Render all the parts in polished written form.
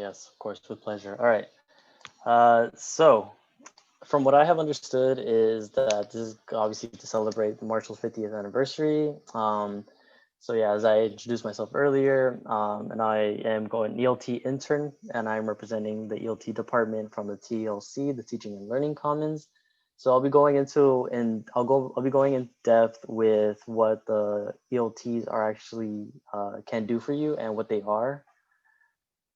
Yes, of course, with pleasure. All right. So from what I have understood is that this is obviously to celebrate the Marshall's 50th anniversary. So yeah, as I introduced myself earlier, and I am going ELT intern, and I'm representing the ELT department from the TLC, the Teaching and Learning Commons. So I'll be going in depth with what the ELTs are actually can do for you and what they are.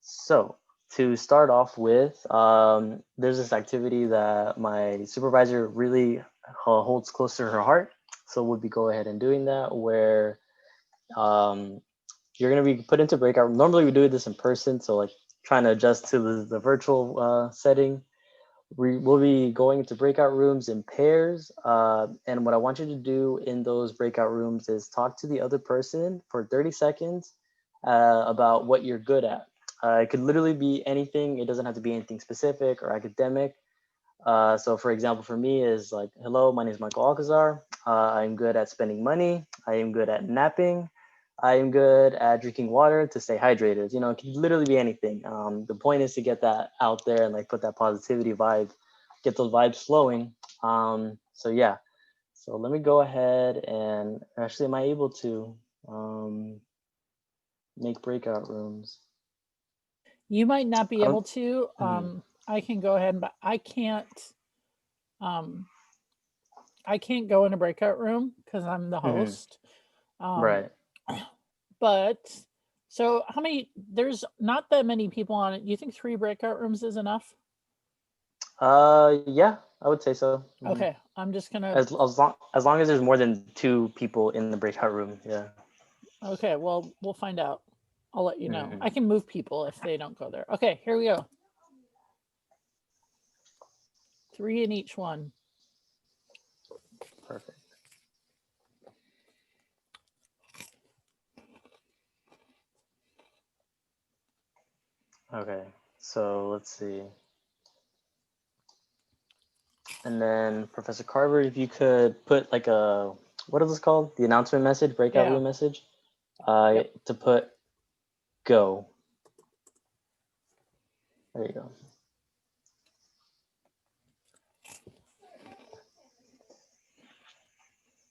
So to start off with, there's this activity that my supervisor really holds close to her heart. So we'll be go ahead and doing that where um, you're going to be put into breakout. Normally we do this in person. So like trying to adjust to the virtual setting. We will be going into breakout rooms in pairs. And what I want you to do in those breakout rooms is talk to the other person for 30 seconds about what you're good at. It could literally be anything. It doesn't have to be anything specific or academic. So for example, for me is like, hello, my name is Michael Alcazar. I'm good at spending money. I am good at napping. I am good at drinking water to stay hydrated. You know, it can literally be anything. The point is to get that out there and like put that positivity vibe, get those vibes flowing. So yeah, so let me go ahead and actually, am I able to make breakout rooms? You might not be I able don't. to. I can go ahead, but I can't. I can't go in a breakout room because I'm the host. Um, Right. but so how many? There's not that many people on it. You think 3 breakout rooms is enough? Yeah, I would say so. Okay, I'm just gonna. As long as there's more than two people in the breakout room. Yeah. Okay, well, we'll find out. I'll let you know. Hmm. I can move people if they don't go there. Okay, here we go. 3 in each one. Perfect. Okay, so let's see. And then Professor Carver, if you could put like what is this called? The announcement message, breakout Yeah. room message, Yep. to put go. There you go.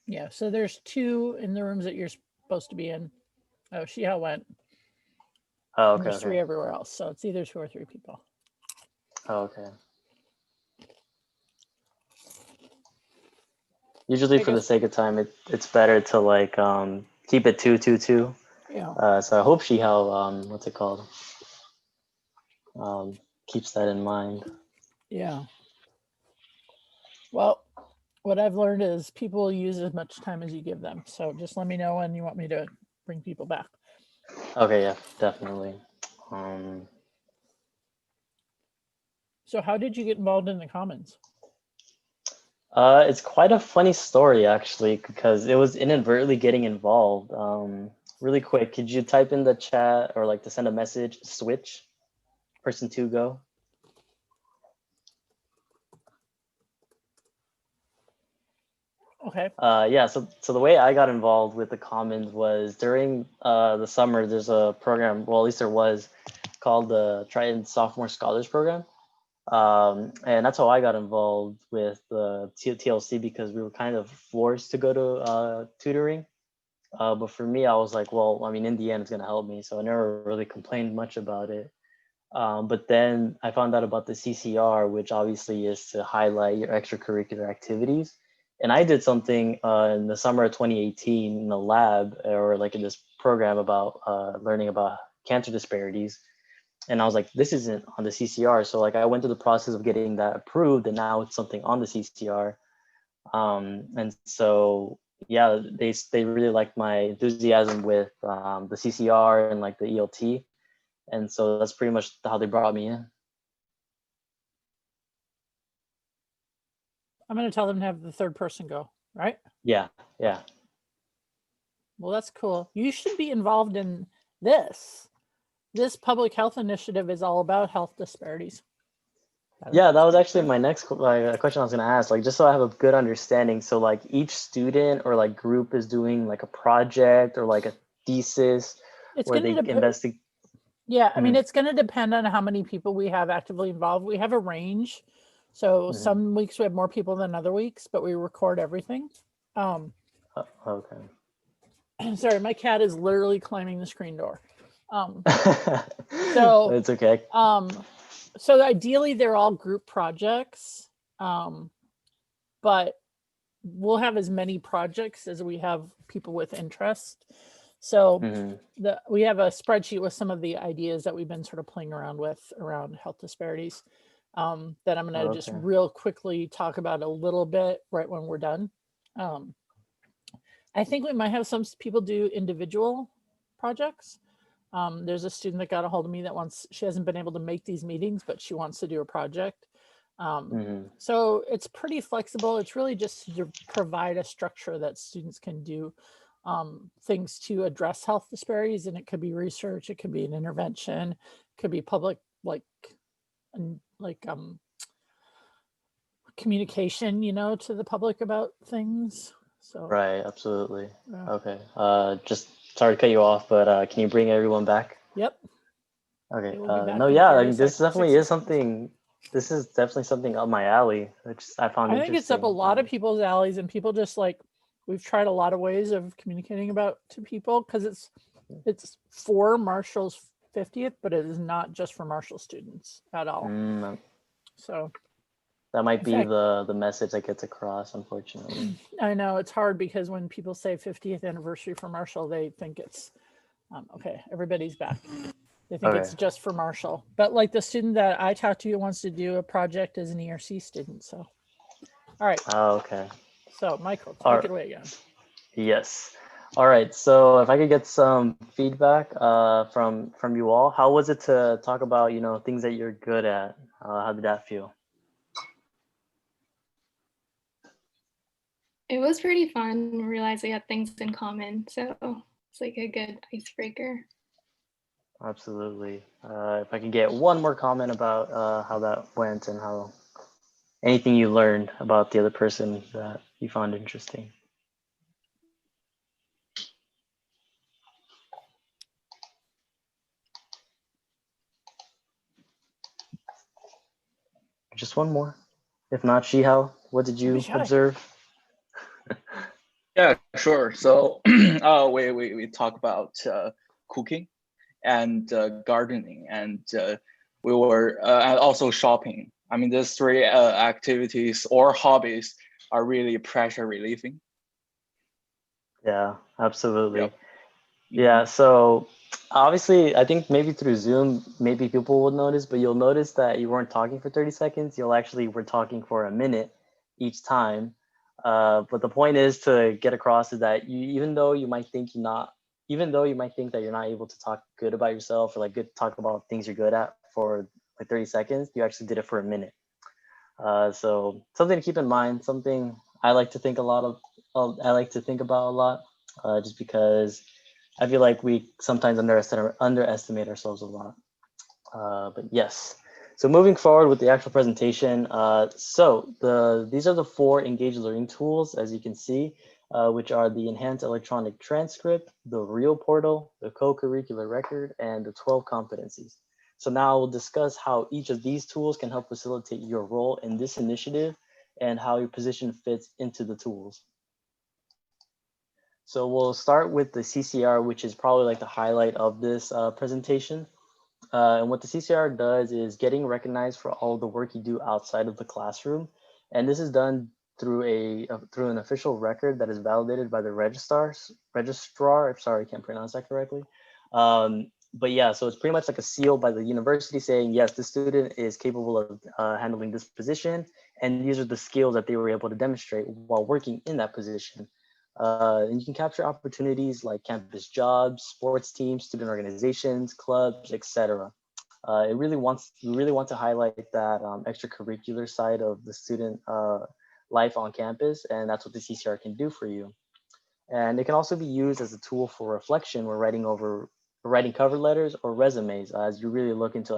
Yeah. So there's 2 in the rooms that you're supposed to be in. Oh, she how went. Oh, And okay, there's 3 okay. everywhere else. So it's either 2 or 3 people. Oh, okay. Usually I for the guess. sake of time, it's better to like keep it 2-2-2. Yeah. So I hope she how what's it called? Um, keeps that in mind. Yeah. Well, what I've learned is people use as much time as you give them. So just let me know when you want me to bring people back. Okay, yeah, definitely. Um, So how did you get involved in the Commons? it's quite a funny story actually, because it was inadvertently getting involved. Really quick, could you type in the chat or like to send a message, switch, person 2 go? Okay. Yeah, so the way I got involved with the Commons was during the summer, there's a program, well, at least there was, called the Triton Sophomore Scholars Program. And that's how I got involved with the TLC because we were kind of forced to go to tutoring. But for me, I was like, well, I mean, in the end, it's going to help me. So I never really complained much about it. But then I found out about the CCR, which obviously is to highlight your extracurricular activities. And I did something in the summer of 2018 in the lab or like in this program about learning about cancer disparities. And I was like, this isn't on the CCR. So like I went through the process of getting that approved and now it's something on the CCR. And so, yeah, they really liked my enthusiasm with the CCR and like the ELT. And so that's pretty much how they brought me in. I'm going to tell them to have the 3rd person go, right? Yeah, yeah. Well, that's cool. You should be involved in this. This public health initiative is all about health disparities. Yeah, that was actually my next question I was going to ask, like just so I have a good understanding. So like each student or like group is doing like a project or like a thesis It's where going they to investigate. Yeah, I mean, it's going to depend on how many people we have actively involved. We have a range. So some weeks we have more people than other weeks, but we record everything. Okay. Sorry, my cat is literally climbing the screen door. So it's okay. So ideally they're all group projects, but we'll have as many projects as we have people with interest. So we have a spreadsheet with some of the ideas that we've been sort of playing around with around health disparities, that I'm going to just real quickly talk about a little bit right when we're done. I think we might have some people do individual projects. There's a student that got a hold of me that she hasn't been able to make these meetings, but she wants to do a project. So it's pretty flexible. It's really just to provide a structure that students can do things to address health disparities. And it could be research, it could be an intervention, it could be public, communication, to the public about things. So right, absolutely. Yeah. Okay. Just sorry to cut you off, but can you bring everyone back? Yep. Okay. No, yeah, I mean, this definitely is something. This is definitely something up my alley, which I found interesting. I think it's up a lot of people's alleys, and people just we've tried a lot of ways of communicating to people, because it's for Marshall's 50th, but it is not just for Marshall students at all. So that might be the message that gets across, unfortunately. I know it's hard, because when people say 50th anniversary for Marshall, they think it's okay, everybody's back. They think it's just for Marshall. But the student that I talked to wants to do a project as an ERC student. So, all right. Oh, okay. So, Michael, take it away again. Yes. All right. So if I could get some feedback from you all, how was it to talk about, things that you're good at? How did that feel? It was pretty fun. We realized we had things in common. So it's a good icebreaker. Absolutely. If I could get one more comment about how that went, and how anything you learned about the other person that you found interesting. Just one more. If not, Shihao, what did you observe? Yeah, sure. So we talk about cooking and gardening, and we were and also shopping. I mean, these three activities or hobbies are really pressure relieving. Yeah, absolutely. Yep. Yeah, so obviously, I think maybe through Zoom, maybe people will notice, but you'll notice that you weren't talking for 30 seconds. You'll actually were talking for a minute each time. But the point is to get across is that even though you might think that you're not able to talk good about yourself, or talk about things you're good at for 30 seconds, you actually did it for a minute. So something to keep in mind, something I like to think about a lot, just because I feel like we sometimes underestimate ourselves a lot. But yes. So moving forward with the actual presentation, these are the 4 engaged learning tools, as you can see, which are the enhanced electronic transcript, the real portal, the co-curricular record, and the 12 competencies. So now we'll discuss how each of these tools can help facilitate your role in this initiative, and how your position fits into the tools. So we'll start with the CCR, which is probably the highlight of this presentation. And what the CCR does is getting recognized for all the work you do outside of the classroom. And this is done through an official record that is validated by the registrar. Sorry, I can't pronounce that correctly. But yeah, so it's pretty much like a seal by the university saying, yes, this student is capable of handling this position, and these are the skills that they were able to demonstrate while working in that position. And you can capture opportunities like campus jobs, sports teams, student organizations, clubs, etc. We really want to highlight that extracurricular side of the student life on campus, and that's what the CCR can do for you. And it can also be used as a tool for reflection when writing cover letters or resumes, as you really look into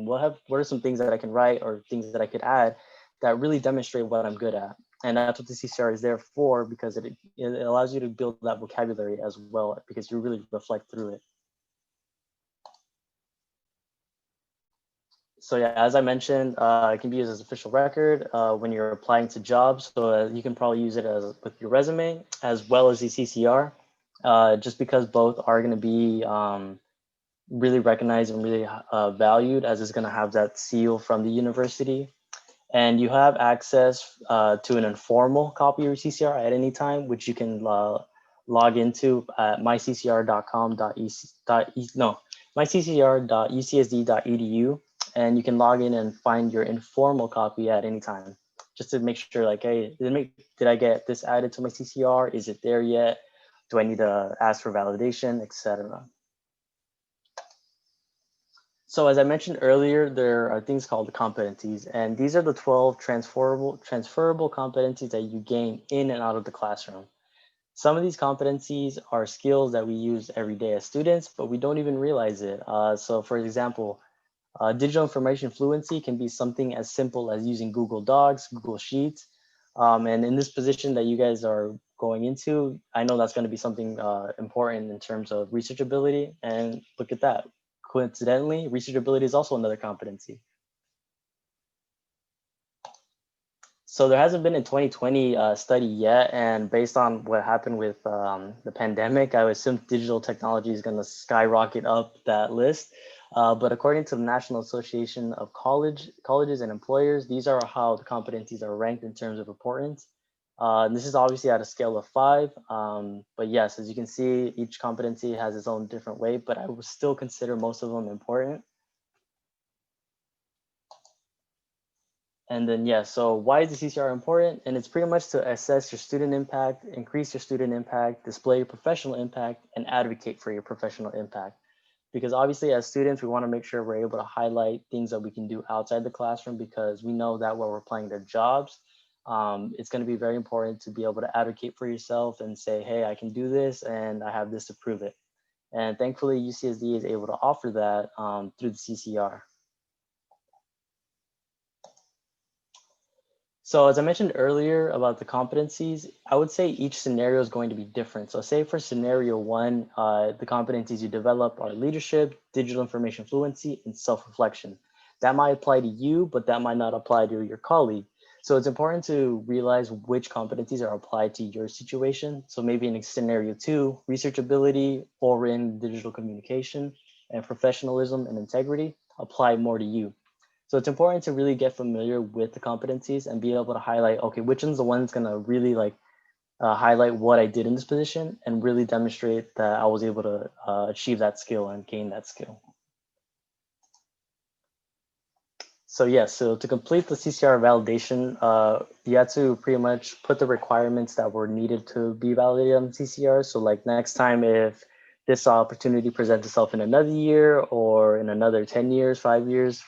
what are some things that I can write, or things that I could add that really demonstrate what I'm good at. And that's what the CCR is there for, because it allows you to build that vocabulary as well, because you really reflect through it. So yeah, as I mentioned, it can be used as official record when you're applying to jobs. So you can probably use it as with your resume as well as the CCR, just because both are going to be really recognized and really valued, as it's going to have that seal from the university. And you have access to an informal copy of your CCR at any time, which you can log into at myccr.ucsd.edu, and you can log in and find your informal copy at any time, just to make sure, like, hey, did I get this added to my CCR? Is it there yet? Do I need to ask for validation, etc.? So as I mentioned earlier, there are things called competencies, and these are the 12 transferable competencies that you gain in and out of the classroom. Some of these competencies are skills that we use every day as students, but we don't even realize it. So for example, digital information fluency can be something as simple as using Google Docs, Google Sheets. And in this position that you guys are going into, I know that's going to be something important in terms of research ability. And look at that. Coincidentally, research ability is also another competency. So there hasn't been a 2020 study yet, and based on what happened with the pandemic, I would assume digital technology is going to skyrocket up that list. But according to the National Association of Colleges and Employers, these are how the competencies are ranked in terms of importance. This is obviously at a scale of 5, but yes, as you can see, each competency has its own different weight, but I would still consider most of them important. And then, yeah, so why is the CCR important? And it's pretty much to assess your student impact, increase your student impact, display your professional impact, and advocate for your professional impact. Because obviously as students, we want to make sure we're able to highlight things that we can do outside the classroom, because we know that when we're applying to jobs, it's going to be very important to be able to advocate for yourself and say, hey, I can do this and I have this to prove it. And thankfully, UCSD is able to offer that through the CCR. So as I mentioned earlier about the competencies, I would say each scenario is going to be different. So say for scenario 1, the competencies you develop are leadership, digital information fluency, and self-reflection. That might apply to you, but that might not apply to your colleague. So it's important to realize which competencies are applied to your situation. So maybe in scenario 2, research ability, oral digital communication, and professionalism and integrity apply more to you. So it's important to really get familiar with the competencies and be able to highlight, okay, which one's the one that's gonna really highlight what I did in this position and really demonstrate that I was able to achieve that skill and gain that skill. So yes, so to complete the CCR validation, you had to pretty much put the requirements that were needed to be validated on CCR. So like next time, if this opportunity presents itself in another year or in another 10 years, 5 years,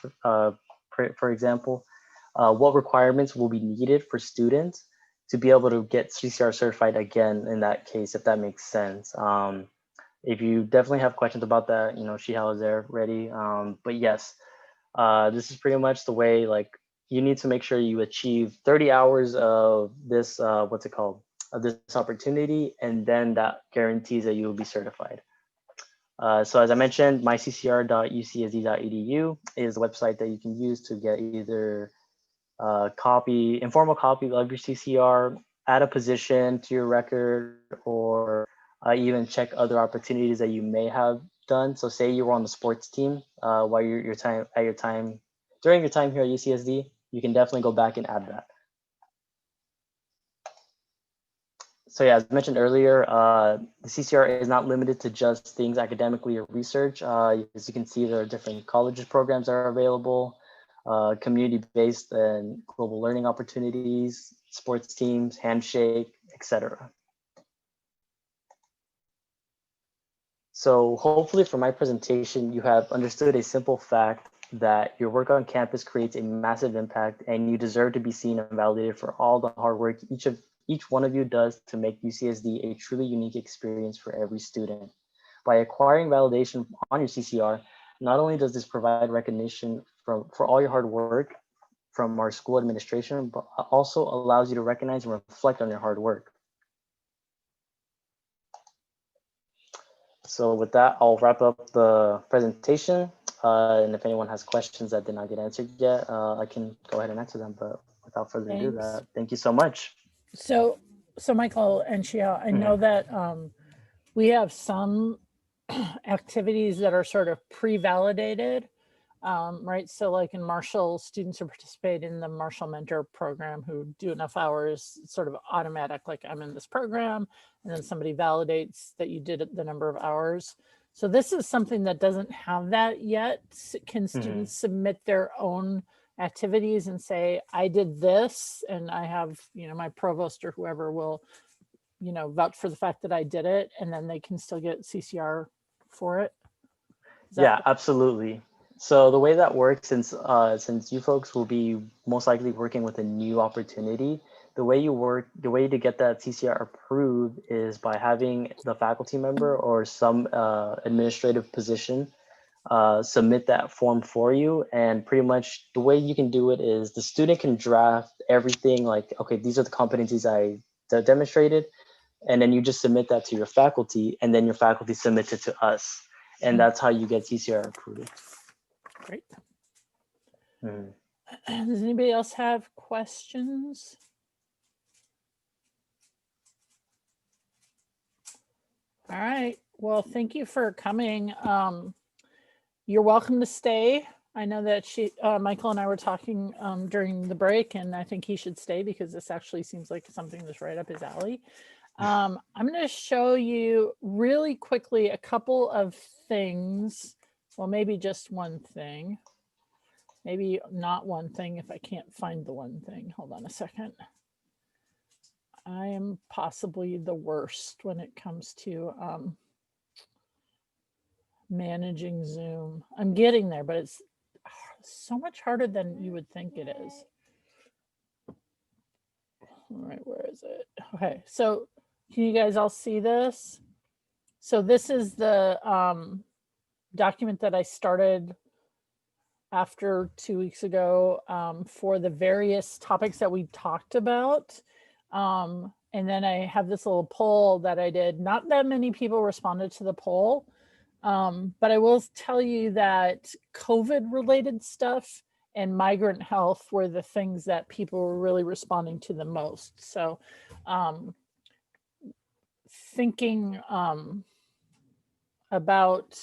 for example, what requirements will be needed for students to be able to get CCR certified again in that case, if that makes sense. If you definitely have questions about that, you know, Shihao is there ready. But yes, this is pretty much the way, like, you need to make sure you achieve 30 hours of this, what's it called, of this opportunity, and then that guarantees that you will be certified. So as I mentioned, myccr.ucsd.edu is the website that you can use to get either informal copy of your CCR, add a position to your record, or even check other opportunities that you may have done. So say you were on the sports team while during your time here at UCSD, you can definitely go back and add that. So yeah, as I mentioned earlier, the CCR is not limited to just things academically or research. As you can see, there are different colleges programs that are available, community-based and global learning opportunities, sports teams, handshake, etc. So hopefully from my presentation, you have understood a simple fact that your work on campus creates a massive impact, and you deserve to be seen and validated for all the hard work each one of you does to make UCSD a truly unique experience for every student. By acquiring validation on your CCR, not only does this provide recognition for all your hard work from our school administration, but also allows you to recognize and reflect on your hard work. So with that, I'll wrap up the presentation. And if anyone has questions that did not get answered yet, I can go ahead and answer them. But without further ado, thank you so much. So Michael and Xiao, I know that we have some activities that are sort of pre-validated, right? So like in Marshall, students who participate in the Marshall Mentor Program who do enough hours, sort of automatic, like I'm in this program, and then somebody validates that you did the number of hours. So this is something that doesn't have that yet. Can students submit their own activities and say, I did this, and I have, you know, my provost or whoever will, you know, vouch for the fact that I did it, and then they can still get CCR for it? Yeah, absolutely. So the way that works, since you folks will be most likely working with a new opportunity, the way to get that CCR approved is by having the faculty member or some administrative position submit that form for you. And pretty much the way you can do it is the student can draft everything like, okay, these are the competencies I demonstrated. And then you just submit that to your faculty, and then your faculty submits it to us. And that's how you get CCR approved. Great. Does anybody else have questions? All right. Well, thank you for coming. You're welcome to stay. I know that Michael and I were talking during the break, and I think he should stay because this actually seems like something that's right up his alley. I'm going to show you really quickly a couple of things. Well, maybe just one thing. Maybe not one thing if I can't find the one thing. Hold on a second. I am possibly the worst when it comes to managing Zoom. I'm getting there, but it's so much harder than you would think it is. All right, where is it? Okay, so can you guys all see this? So this is the document that I started after 2 weeks ago for the various topics that we talked about. And then I have this little poll that I did. Not that many people responded to the poll, but I will tell you that COVID related stuff and migrant health were the things that people were really responding to the most. So thinking about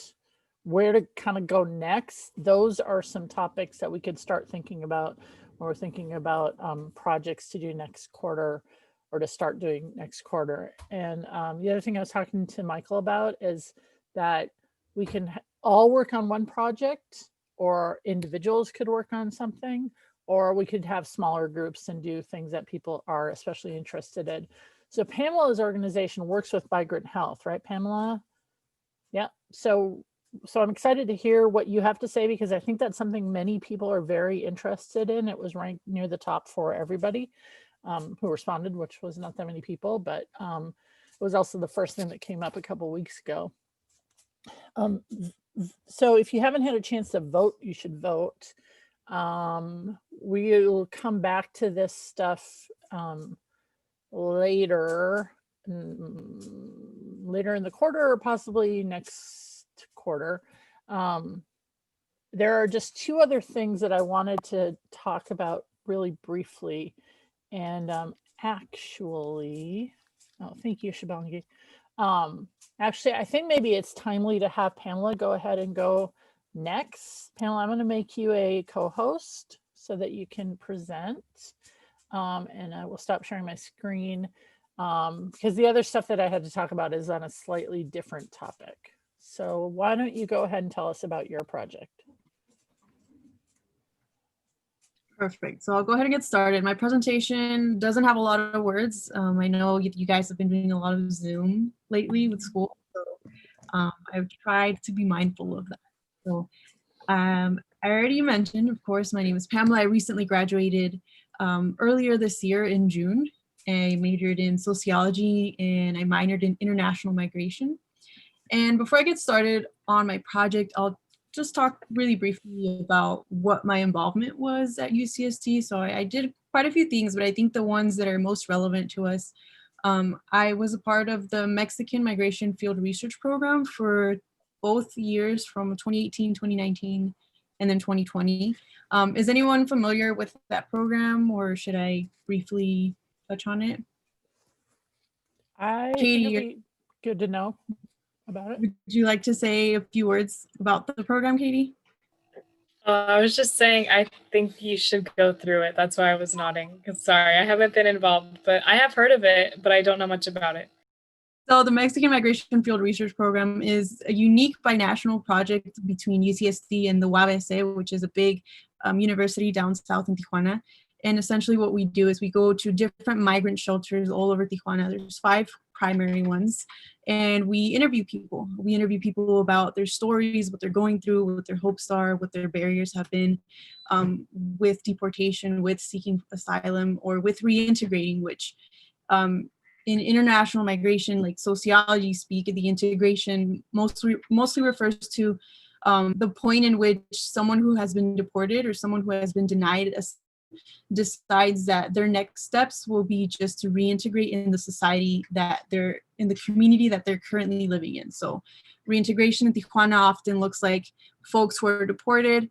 where to kind of go next, those are some topics that we could start thinking about when we're thinking about projects to do next quarter or to start doing next quarter. And the other thing I was talking to Michael about is that we can all work on one project, or individuals could work on something, or we could have smaller groups and do things that people are especially interested in. So Pamela's organization works with migrant health, right, Pamela? Yeah, so I'm excited to hear what you have to say, because I think that's something many people are very interested in. It was ranked near the top for everybody who responded, which was not that many people, but it was also the first thing that came up a couple of weeks ago. So if you haven't had a chance to vote, you should vote. We'll come back to this stuff later in the quarter, or possibly next quarter. There are just two other things that I wanted to talk about really briefly. And actually, oh, thank you, Shibangi. Actually, I think maybe it's timely to have Pamela go ahead and go next. Pamela, I'm going to make you a co-host so that you can present. And I will stop sharing my screen because the other stuff that I had to talk about is on a slightly different topic. So why don't you go ahead and tell us about your project? Perfect. So I'll go ahead and get started. My presentation doesn't have a lot of words. I know you guys have been doing a lot of Zoom lately with school, so I've tried to be mindful of that. So I already mentioned, of course, my name is Pamela. I recently graduated earlier this year in June. I majored in sociology and I minored in international migration. And before I get started on my project, I'll just talk really briefly about what my involvement was at UCSD. So I did quite a few things, but I think the ones that are most relevant to us, I was a part of the Mexican Migration Field Research Program for both years from 2018, 2019, and then 2020. Is anyone familiar with that program, or should I briefly touch on it? I Katie, think it'd be good to know about it. would you like to say a few words about the program, Katie? I was just saying, I think you should go through it. That's why I was nodding. Sorry, I haven't been involved, but I have heard of it, but I don't know much about it. So the Mexican Migration Field Research Program is a unique binational project between UCSD and the UABC, which is a big university down south in Tijuana. And essentially what we do is we go to different migrant shelters all over Tijuana. There's 5 primary ones. And we interview people. We interview people about their stories, what they're going through, what their hopes are, what their barriers have been with deportation, with seeking asylum, or with reintegrating, which in international migration, like sociology speak, the integration mostly refers to the point in which someone who has been deported or someone who has been denied decides that their next steps will be just to reintegrate in the society that they're in, the community that they're currently living in. So reintegration in Tijuana often looks like folks who are deported.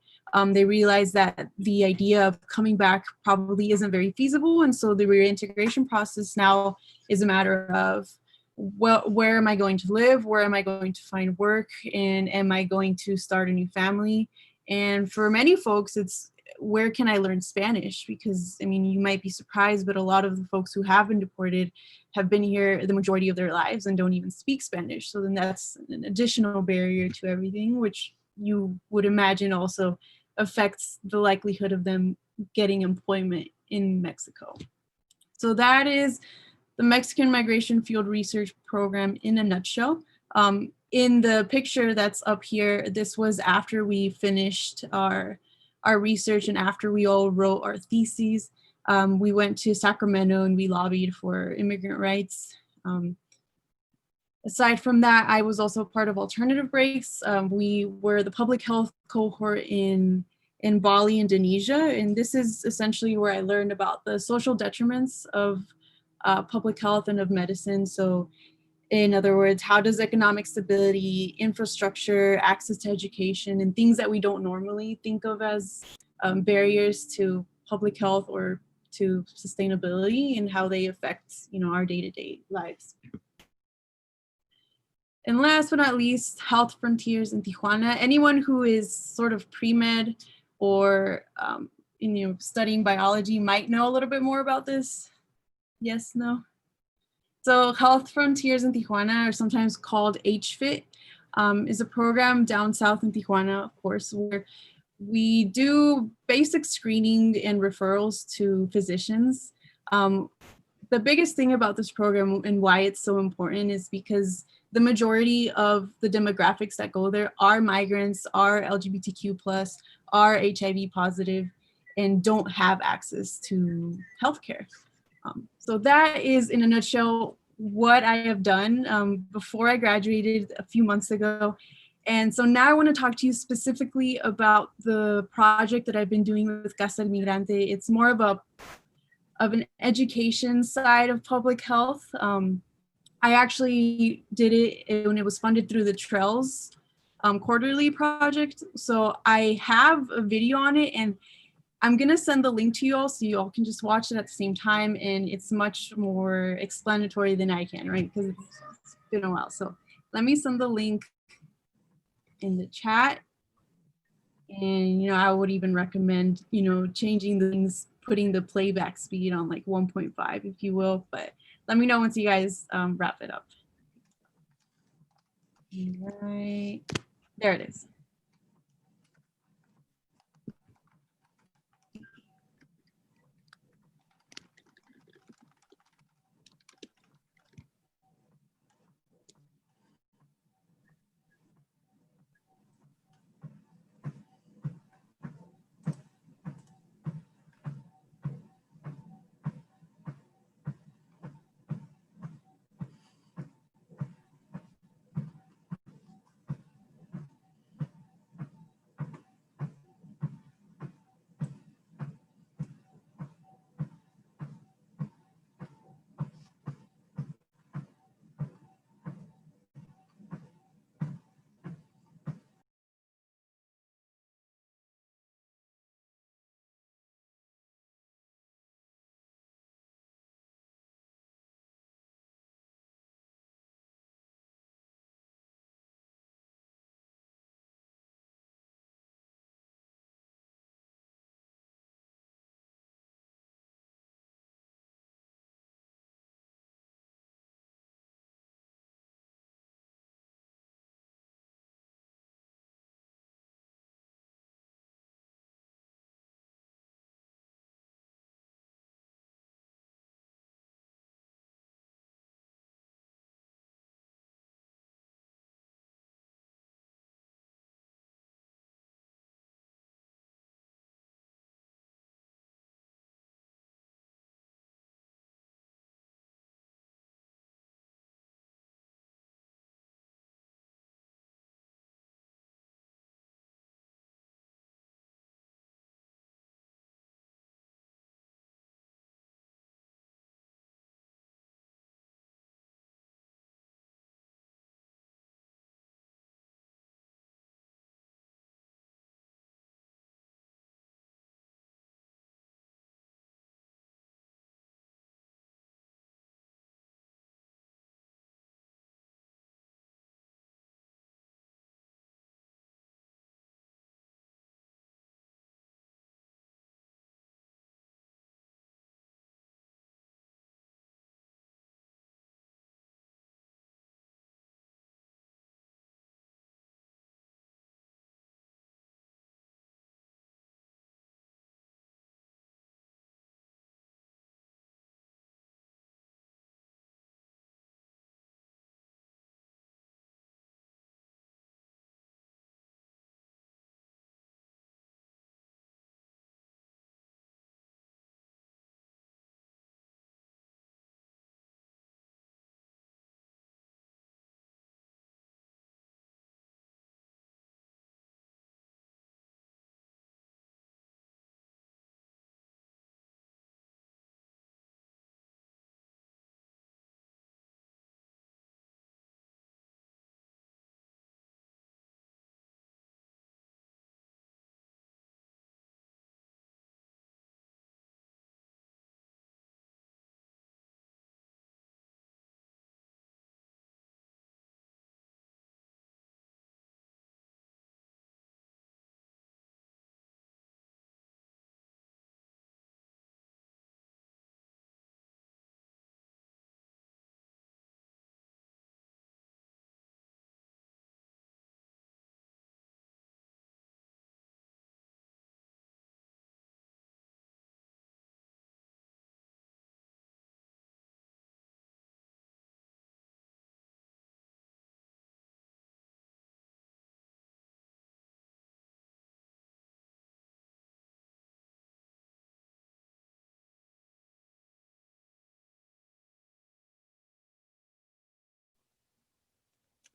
They realize that the idea of coming back probably isn't very feasible. And so the reintegration process now is a matter of, well, where am I going to live? Where am I going to find work? And am I going to start a new family? And for many folks, it's, where can I learn Spanish? Because, I mean, you might be surprised, but a lot of the folks who have been deported have been here the majority of their lives and don't even speak Spanish. So then that's an additional barrier to everything, which you would imagine also affects the likelihood of them getting employment in Mexico. So that is the Mexican Migration Field Research Program in a nutshell. In the picture that's up here, this was after we finished our research and after we all wrote our theses. We went to Sacramento and we lobbied for immigrant rights. Aside from that, I was also part of Alternative Breaks. We were the public health cohort in Bali, Indonesia, and this is essentially where I learned about the social detriments of public health and of medicine. So in other words, how does economic stability, infrastructure, access to education, and things that we don't normally think of as barriers to public health or to sustainability, and how they affect, you know, our day-to-day lives. And last but not least, Health Frontiers in Tijuana. Anyone who is sort of pre-med or studying biology might know a little bit more about this. Yes, no? So Health Frontiers in Tijuana, or sometimes called HFIT, is a program down south in Tijuana, of course, where we do basic screening and referrals to physicians. The biggest thing about this program and why it's so important is because the majority of the demographics that go there are migrants, are LGBTQ+, are HIV positive, and don't have access to healthcare. So that is, in a nutshell, what I have done before I graduated a few months ago. And so now I want to talk to you specifically about the project that I've been doing with Casa del Migrante. It's more of an education side of public health. I actually did it when it was funded through the Trails quarterly project. So I have a video on it, and I'm going to send the link to you all so you all can just watch it at the same time. And it's much more explanatory than I can, right? Because it's been a while. So let me send the link in the chat. And, you know, I would even recommend, you know, changing the things, putting the playback speed on like 1.5, if you will. But let me know once you guys wrap it up. All right, there it is.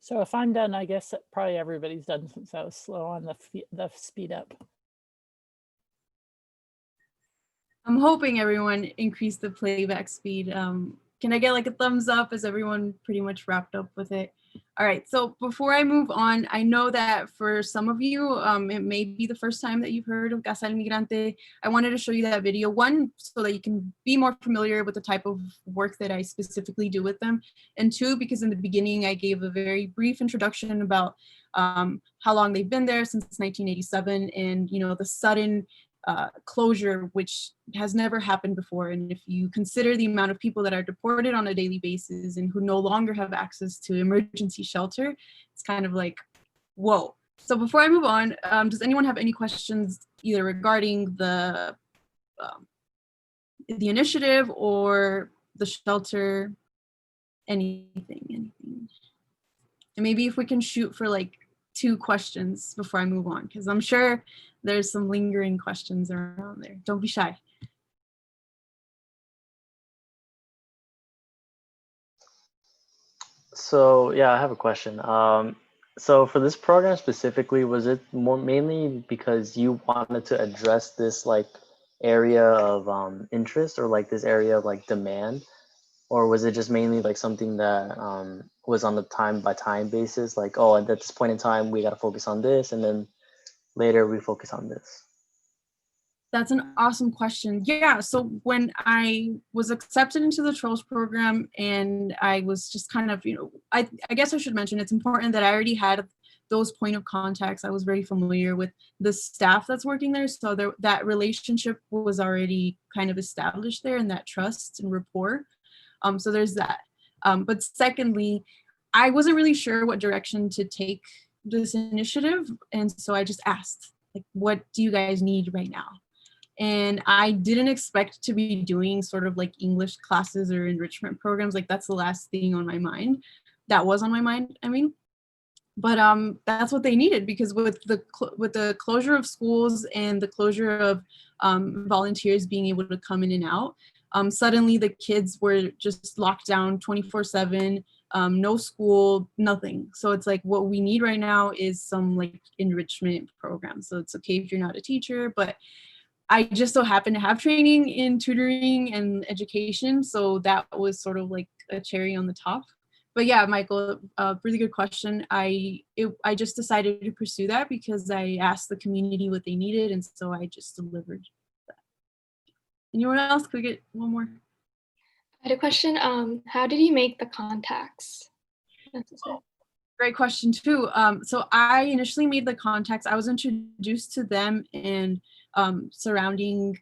So if I'm done, I guess probably everybody's done since I was slow on the speed up. I'm hoping everyone increased the playback speed. Can I get like a thumbs up? Is everyone pretty much wrapped up with it? All right, so before I move on, I know that for some of you, it may be the first time that you've heard of Asylum Migrante. I wanted to show you that video, one, so that you can be more familiar with the type of work that I specifically do with them, and two, because in the beginning I gave a very brief introduction about how long they've been there, since 1987, and the sudden closure, which has never happened before. And if you consider the amount of people that are deported on a daily basis and who no longer have access to emergency shelter, it's kind of like, whoa. So before I move on, does anyone have any questions either regarding the initiative or the shelter, anything? And maybe if we can shoot for like 2 questions before I move on, because I'm sure there's some lingering questions around there. Don't be shy. So yeah, I have a question. So for this program specifically, was it mainly because you wanted to address this like area of interest, or like this area of like demand, or was it just mainly like something that was on the time by time basis, like, oh, at this point in time we got to focus on this, and then later we focus on this? That's an awesome question. Yeah, so when I was accepted into the Trolls program, and I was just kind of, I guess I should mention it's important that I already had those point of contacts. I was very familiar with the staff that's working there, so that relationship was already kind of established there, and that trust and rapport. So there's that. But secondly, I wasn't really sure what direction to take this initiative, and so I just asked, like, what do you guys need right now? And I didn't expect to be doing sort of like English classes or enrichment programs. Like, that's the last thing on my mind. That was on my mind, I mean. But that's what they needed, because with the closure of schools and the closure of volunteers being able to come in and out, suddenly the kids were just locked down 24/7, no school, nothing. So it's like, what we need right now is some like enrichment program. So it's okay if you're not a teacher, but I just so happen to have training in tutoring and education, so that was sort of like a cherry on the top. But yeah, Michael, really good question. I just decided to pursue that because I asked the community what they needed, and so I just delivered that. Anyone else? Could we get one more? I had a question. How did you make the contacts? Great question too. So I initially made the contacts. I was introduced to them and surrounding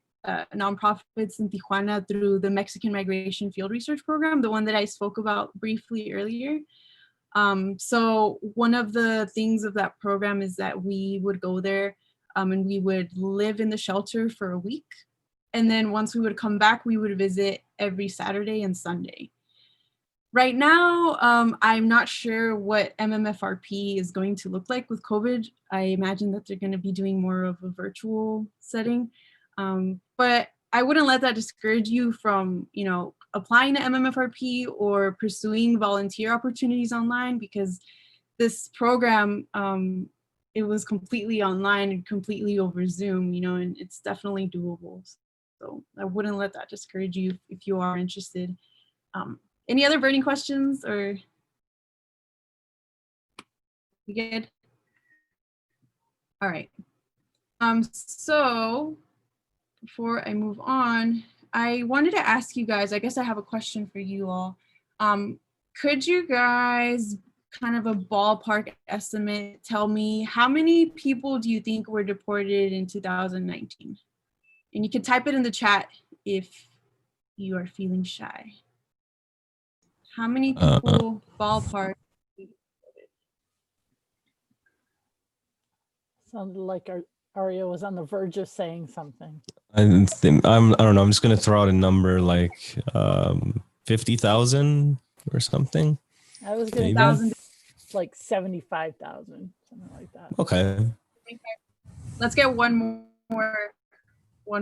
nonprofits in Tijuana through the Mexican Migration Field Research Program, the one that I spoke about briefly earlier. So one of the things of that program is that we would go there and we would live in the shelter for a week. And then once we would come back, we would visit every Saturday and Sunday. Right now, I'm not sure what MMFRP is going to look like with COVID. I imagine that they're going to be doing more of a virtual setting. But I wouldn't let that discourage you from, applying to MMFRP or pursuing volunteer opportunities online, because this program, it was completely online and completely over Zoom, and it's definitely doable. So I wouldn't let that discourage you if you are interested. Any other burning questions, or we good? All right. So before I move on, I wanted to ask you guys, I guess I have a question for you all. Could you guys, kind of a ballpark estimate, tell me how many people do you think were deported in 2019? And you can type it in the chat if you are feeling shy. How many people, ballpark? Sounded like Aria was on the verge of saying something. I don't know. I'm just gonna throw out a number like 50,000 or something. I was gonna Maybe. like 75,000, something like that. Okay. Let's get one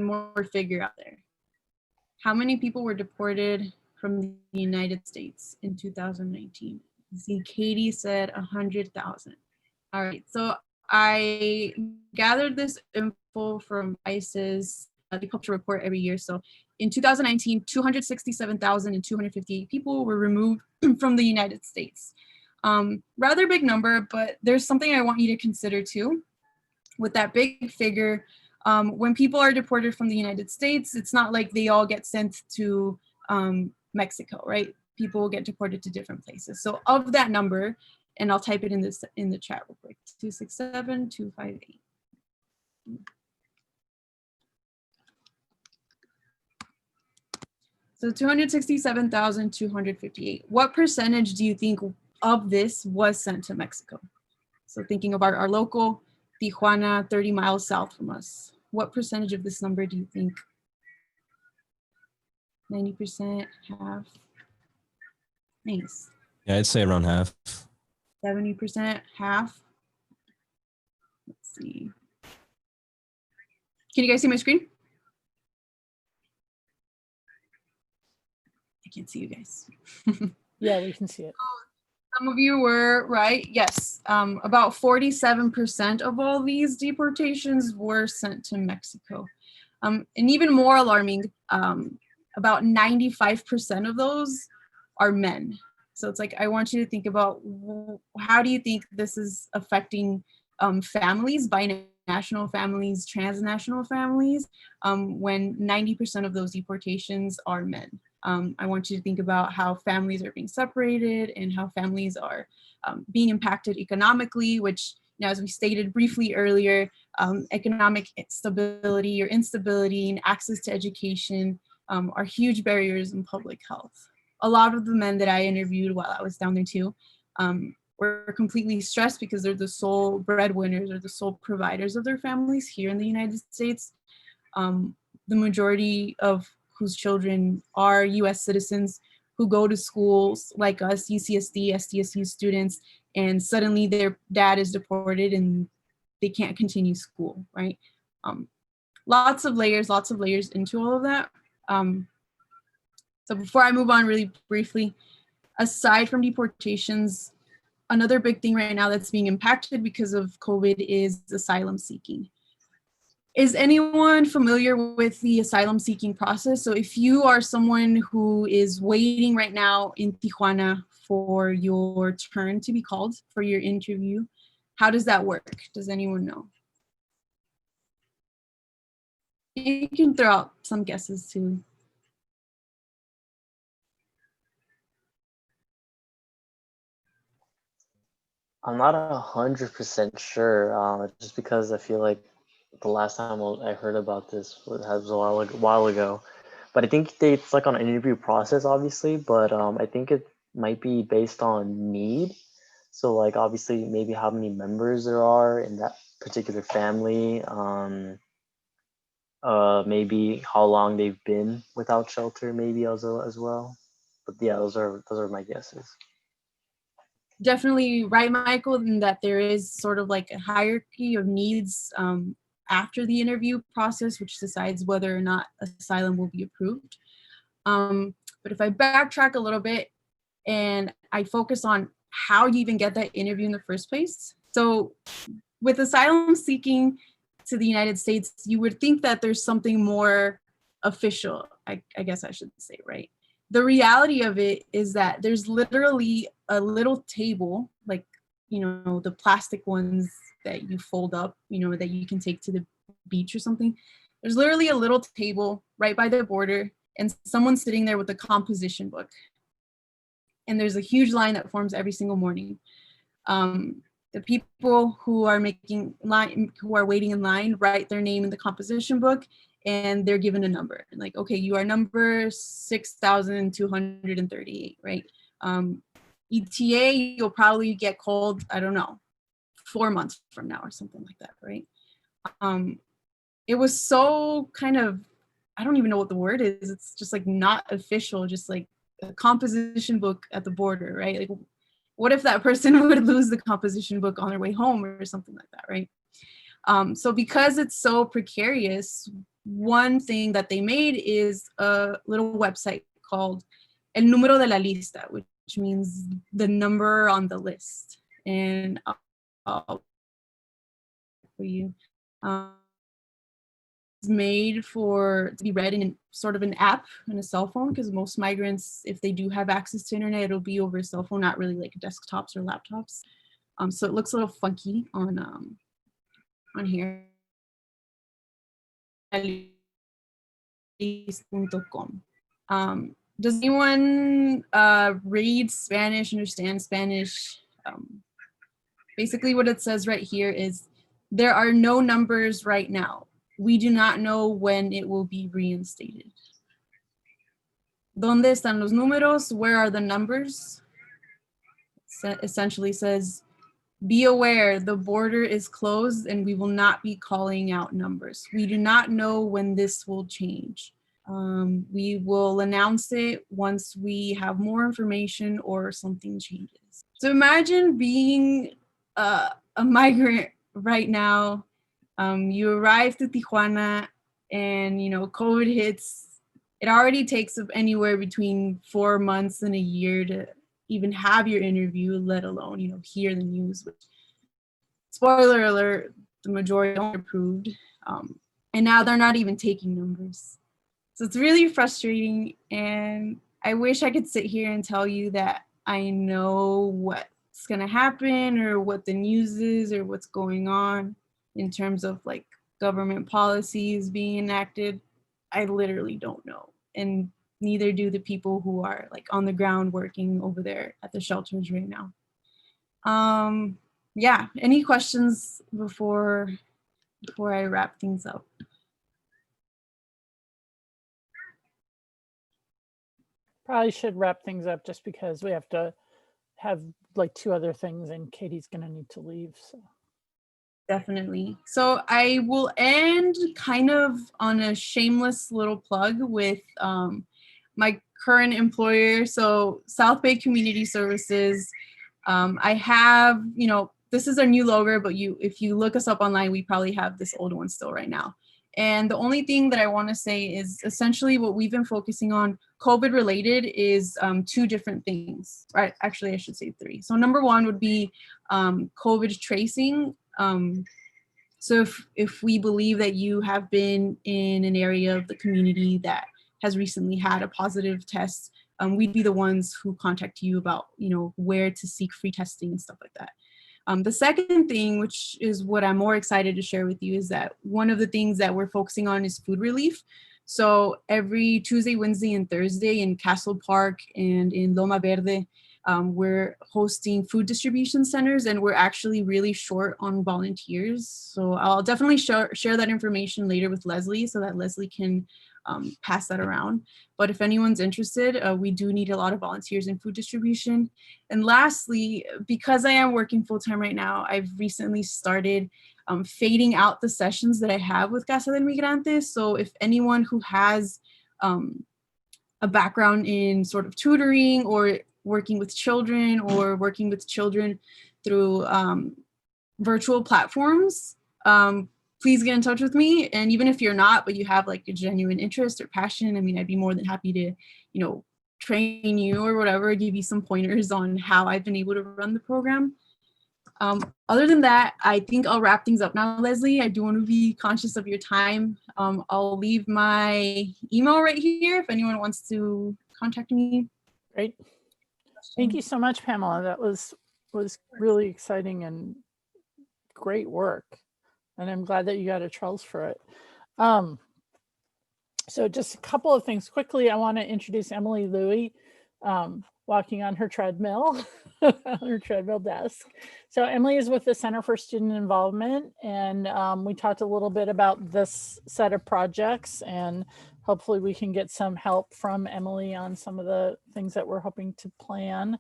more figure out there. How many people were deported from the United States in 2019? See, Katie said 100,000. All right, so I gathered this info from ICE's, they publish a report every year. So in 2019, 267,258 people were removed from the United States. Rather big number, but there's something I want you to consider too. With that big figure, when people are deported from the United States, it's not like they all get sent to Mexico, right? People get deported to different places. So of that number, and I'll type it in the chat real quick, 267,258. So 267,258. What percentage do you think of this was sent to Mexico? So thinking about our local Tijuana, 30 miles south from us. What percentage of this number do you think? 90%, half? Nice. Yeah, I'd say around half. 70%, half? Let's see. Can you guys see my screen? I can't see you guys. Yeah, we can see it. Some of you were right. Yes, about 47% of all these deportations were sent to Mexico. And even more alarming, about 95% of those are men. So it's like, I want you to think about how do you think this is affecting families, binational families, transnational families, when 90% of those deportations are men. I want you to think about how families are being separated and how families are being impacted economically, which, you know, as we stated briefly earlier, economic stability or instability and access to education are huge barriers in public health. A lot of the men that I interviewed while I was down there too were completely stressed because they're the sole breadwinners or the sole providers of their families here in the United States. The majority of whose children are US citizens who go to schools like us, UCSD, SDSU students, and suddenly their dad is deported and they can't continue school, right? Lots of layers into all of that. So before I move on really briefly, aside from deportations, another big thing right now that's being impacted because of COVID is asylum seeking. Is anyone familiar with the asylum seeking process? So if you are someone who is waiting right now in Tijuana for your turn to be called for your interview, how does that work? Does anyone know? You can throw out some guesses too. I'm not 100% sure, just because I feel like the last time I heard about this was a while ago. But I think it's like on an interview process, obviously, but I think it might be based on need. So like obviously maybe how many members there are in that particular family, maybe how long they've been without shelter, maybe as well. But yeah, those are my guesses. Definitely right, Michael, in that there is sort of like a hierarchy of needs after the interview process, which decides whether or not asylum will be approved. But if I backtrack a little bit and I focus on how you even get that interview in the first place. So with asylum seeking to the United States, you would think that there's something more official, I guess I should say, right? The reality of it is that there's literally a little table, like, you know, the plastic ones that you fold up, you know, that you can take to the beach or something. There's literally a little table right by the border and someone sitting there with a composition book. And there's a huge line that forms every single morning. The people who are waiting in line write their name in the composition book and they're given a number. Like, okay, you are number 6,238, right? ETA, you'll probably get called, I don't know, 4 months from now or something like that, right? It was so kind of, I don't even know what the word is. It's just like not official, just like a composition book at the border, right? Like, what if that person would lose the composition book on their way home or something like that, right? So because it's so precarious, one thing that they made is a little website called El Número de la Lista, which which means the number on the list. And I'll for you. It's made to be read in sort of an app on a cell phone, because most migrants, if they do have access to internet, it'll be over a cell phone, not really like desktops or laptops. So it looks a little funky on here. Does anyone read Spanish, understand Spanish? Basically what it says right here is, there are no numbers right now. We do not know when it will be reinstated. ¿Dónde están los números? Where are the numbers? It essentially says, be aware, the border is closed and we will not be calling out numbers. We do not know when this will change. We will announce it once we have more information or something changes. So imagine being a migrant right now. You arrive to Tijuana and, you know, COVID hits. It already takes anywhere between 4 months and a year to even have your interview, let alone, you know, hear the news. Which, spoiler alert, the majority aren't approved. And now they're not even taking numbers. So it's really frustrating. And I wish I could sit here and tell you that I know what's gonna happen or what the news is or what's going on in terms of like government policies being enacted. I literally don't know. And neither do the people who are like on the ground working over there at the shelters right now. Yeah, any questions before I wrap things up? Probably should wrap things up just because we have to have like 2 other things and Katie's gonna need to leave, so. Definitely. So I will end kind of on a shameless little plug with my current employer. So South Bay Community Services. I have, you know, this is our new logo, but if you look us up online, we probably have this old one still right now. And the only thing that I want to say is essentially what we've been focusing on COVID related is 2 different things, right? Actually, I should say 3. So number 1 would be COVID tracing. So if we believe that you have been in an area of the community that has recently had a positive test, we'd be the ones who contact you about, you know, where to seek free testing and stuff like that. The second thing, which is what I'm more excited to share with you, is that one of the things that we're focusing on is food relief. So every Tuesday, Wednesday, and Thursday in Castle Park and in Loma Verde, we're hosting food distribution centers, and we're actually really short on volunteers. So I'll definitely share that information later with Leslie so that Leslie can pass that around. But if anyone's interested, we do need a lot of volunteers in food distribution. And lastly, because I am working full-time right now, I've recently started fading out the sessions that I have with Casa del Migrante. So if anyone who has a background in sort of tutoring or working with children or working with children through virtual platforms, please get in touch with me. And even if you're not, but you have like a genuine interest or passion, I mean, I'd be more than happy to, you know, train you or whatever, give you some pointers on how I've been able to run the program. Other than that, I think I'll wrap things up now, Leslie. I do want to be conscious of your time. I'll leave my email right here if anyone wants to contact me. Great. Thank you so much, Pamela. That was really exciting and great work. And I'm glad that you got a Charles for it. So just a couple of things quickly. I want to introduce Emily Louie, walking on her treadmill, her treadmill desk. So Emily is with the Center for Student Involvement, and we talked a little bit about this set of projects, and hopefully we can get some help from Emily on some of the things that we're hoping to plan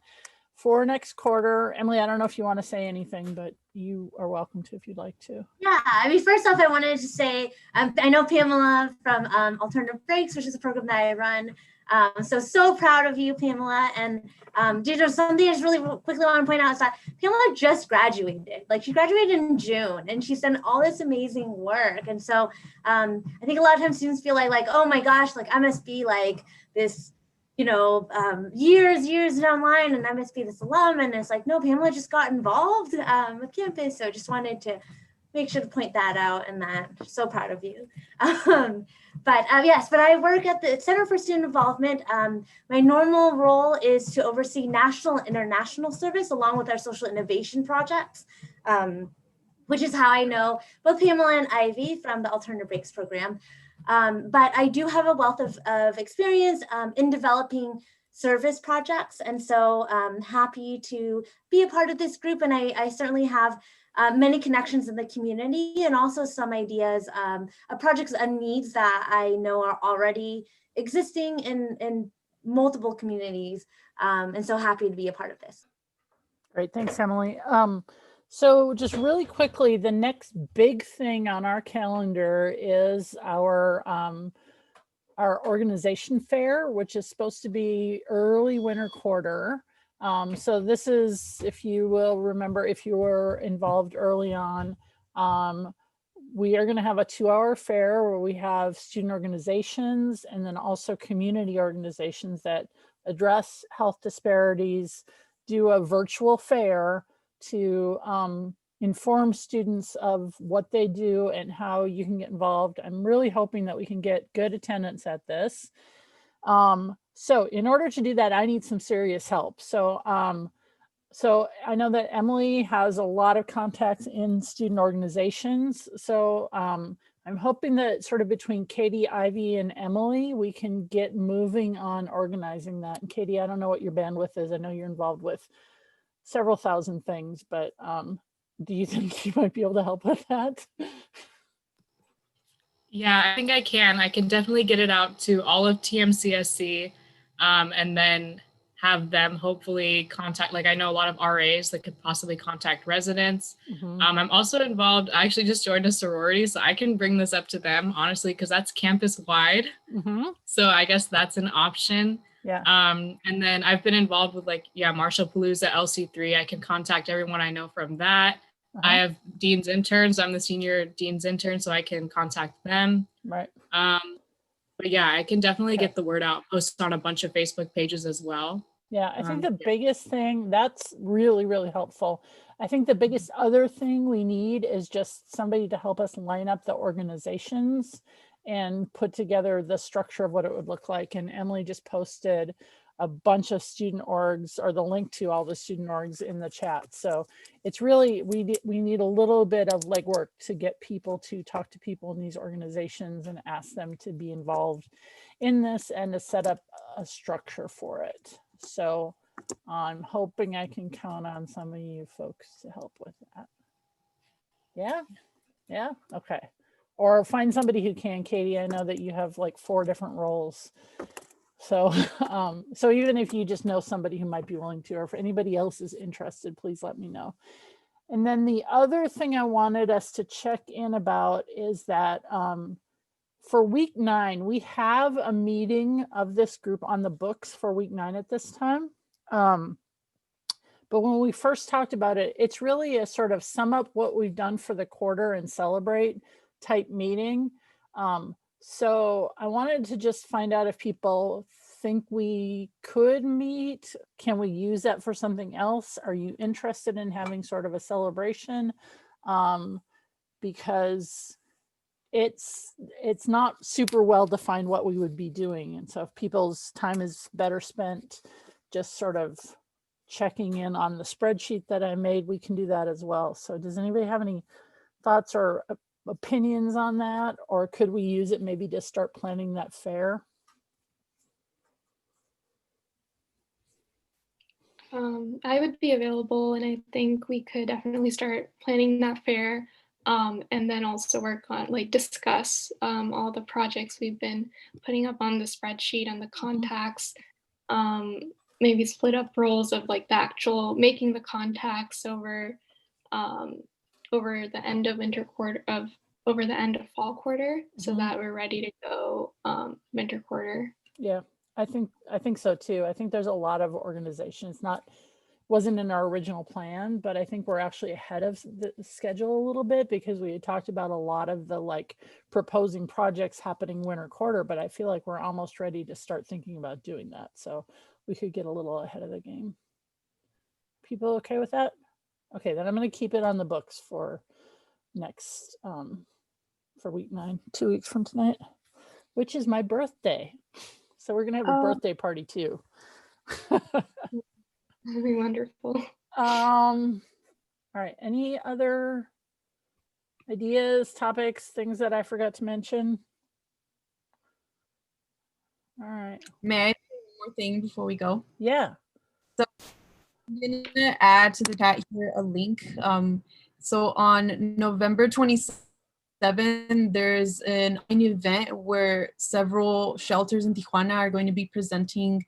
for next quarter. Emily, I don't know if you want to say anything, but you are welcome to if you'd like to. Yeah, I mean, first off, I wanted to say, I know Pamela from Alternative Breaks, which is a program that I run. So proud of you, Pamela. And something I just really quickly want to point out is that Pamela just graduated. Like, she graduated in June, and she's done all this amazing work. And so I think a lot of times students feel like, oh my gosh, like I must be like this, years down the line, and I must be this alum, and it's like, no, Pamela just got involved with campus. So just wanted to make sure to point that out, and that I'm so proud of you. But I work at the Center for Student Involvement. My normal role is to oversee national and international service along with our social innovation projects, which is how I know both Pamela and Ivy from the Alternative Breaks program. But I do have a wealth of experience in developing service projects. And so happy to be a part of this group. And I certainly have many connections in the community, and also some ideas of projects and needs that I know are already existing in multiple communities. And so happy to be a part of this. Great, thanks, Emily. So just really quickly, the next big thing on our calendar is our organization fair, which is supposed to be early winter quarter. So this is, if you will remember, if you were involved early on, we are going to have a 2-hour fair where we have student organizations and then also community organizations that address health disparities, do a virtual fair to inform students of what they do and how you can get involved. I'm really hoping that we can get good attendance at this. So in order to do that, I need some serious help. So I know that Emily has a lot of contacts in student organizations. So I'm hoping that sort of between Katie, Ivy, and Emily, we can get moving on organizing that. And Katie, I don't know what your bandwidth is. I know you're involved with several thousand things, but do you think you might be able to help with that? Yeah, I think I can. I can definitely get it out to all of TMCSC and then have them hopefully contact, like I know a lot of RAs that could possibly contact residents. Mm-hmm. I'm also involved, I actually just joined a sorority, so I can bring this up to them, honestly, because that's campus wide. Mm-hmm. So I guess that's an option. Yeah. And then I've been involved with Marshall Palooza, LC3. I can contact everyone I know from that. Uh-huh. I have dean's interns. I'm the senior dean's intern, so I can contact them. Right. But yeah, I can definitely get the word out, post on a bunch of Facebook pages as well. Yeah, I think the biggest thing, that's really, really helpful. I think the biggest other thing we need is just somebody to help us line up the organizations and put together the structure of what it would look like. And Emily just posted a bunch of student orgs, or the link to all the student orgs, in the chat. So it's really, we need a little bit of legwork to get people to talk to people in these organizations and ask them to be involved in this and to set up a structure for it. So I'm hoping I can count on some of you folks to help with that. Yeah, okay. Or find somebody who can. Katie, I know that you have like 4 different roles. So, so even if you just know somebody who might be willing to, or if anybody else is interested, please let me know. And then the other thing I wanted us to check in about is that for week 9, we have a meeting of this group on the books for week 9 at this time. But when we first talked about it, it's really a sort of sum up what we've done for the quarter and celebrate type meeting. So I wanted to just find out if people think we could meet. Can we use that for something else? Are you interested in having sort of a celebration? Because it's not super well defined what we would be doing. And so if people's time is better spent just sort of checking in on the spreadsheet that I made, we can do that as well. So does anybody have any thoughts or opinions on that? Or could we use it maybe to start planning that fair? I would be available, and I think we could definitely start planning that fair, and then also work on, discuss all the projects we've been putting up on the spreadsheet and the contacts. Maybe split up roles of the actual making the contacts over the end of winter quarter over the end of fall quarter, so that we're ready to go winter quarter. Yeah, I think so too. I think there's a lot of organizations, not wasn't in our original plan, but I think we're actually ahead of the schedule a little bit because we had talked about a lot of the like proposing projects happening winter quarter, but I feel like we're almost ready to start thinking about doing that. So we could get a little ahead of the game. People okay with that? Okay, then I'm going to keep it on the books for next, for week 9, 2 weeks from tonight, which is my birthday. So we're going to have a birthday party too. That'd be wonderful. All right, any other ideas, topics, things that I forgot to mention? All right. May I say one more thing before we go? Yeah. So I'm gonna add to the chat here a link. So on November 27th, there's an event where several shelters in Tijuana are going to be presenting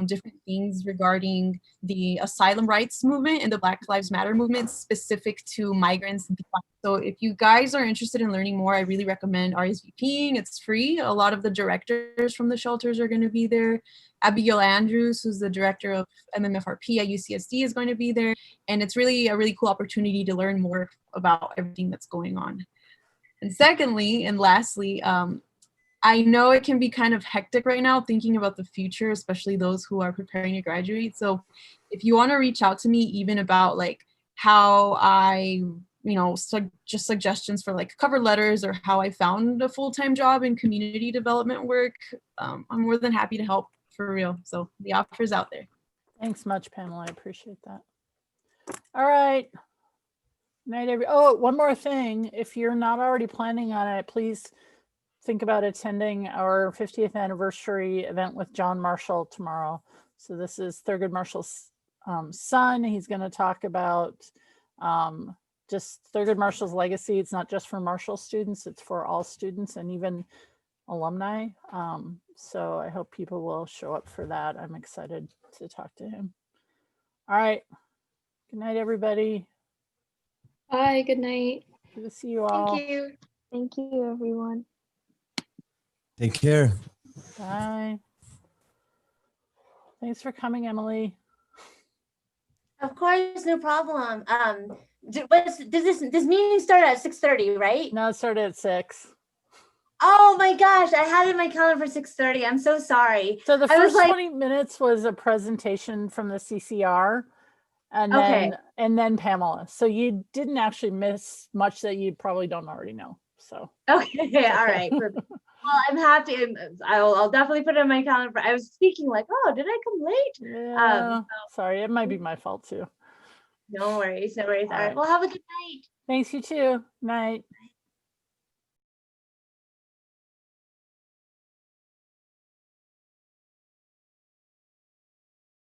different things regarding the asylum rights movement and the Black Lives Matter movement specific to migrants in Tijuana. So if you guys are interested in learning more, I really recommend RSVPing. It's free. A lot of the directors from the shelters are going to be there. Abigail Andrews, who's the director of MMFRP at UCSD, is going to be there. And it's really a really cool opportunity to learn more about everything that's going on. And secondly, and lastly, I know it can be kind of hectic right now thinking about the future, especially those who are preparing to graduate. So if you want to reach out to me even about like how I, just suggestions for like cover letters or how I found a full-time job in community development work, I'm more than happy to help for real. So the offer's out there. Thanks much, Pamela. I appreciate that. All right. Night, oh, one more thing. If you're not already planning on it, please think about attending our 50th anniversary event with John Marshall tomorrow. So this is Thurgood Marshall's son. He's going to talk about just Thurgood Marshall's legacy. It's not just for Marshall students, it's for all students and even alumni. So I hope people will show up for that. I'm excited to talk to him. All right. Good night, everybody. Bye, good night. Good to see you all. Thank you. Thank you, everyone. Take care. Bye. Thanks for coming, Emily. Of course, no problem. Does this meeting start at 6:30, right? No, it started at 6. Oh my gosh, I had it in my calendar for 6:30. I'm so sorry. So the I was first like, 20 minutes was a presentation from the CCR and Okay. then Pamela. So you didn't actually miss much that you probably don't already know. So okay, all right. Perfect. Well, I'm happy. I'll definitely put it on my calendar. I was speaking like, oh, did I come late? yeah, sorry, it might be my fault too. No worries, no worries. All right. right. Well, have a good night. Thanks, you too. Night. Bye.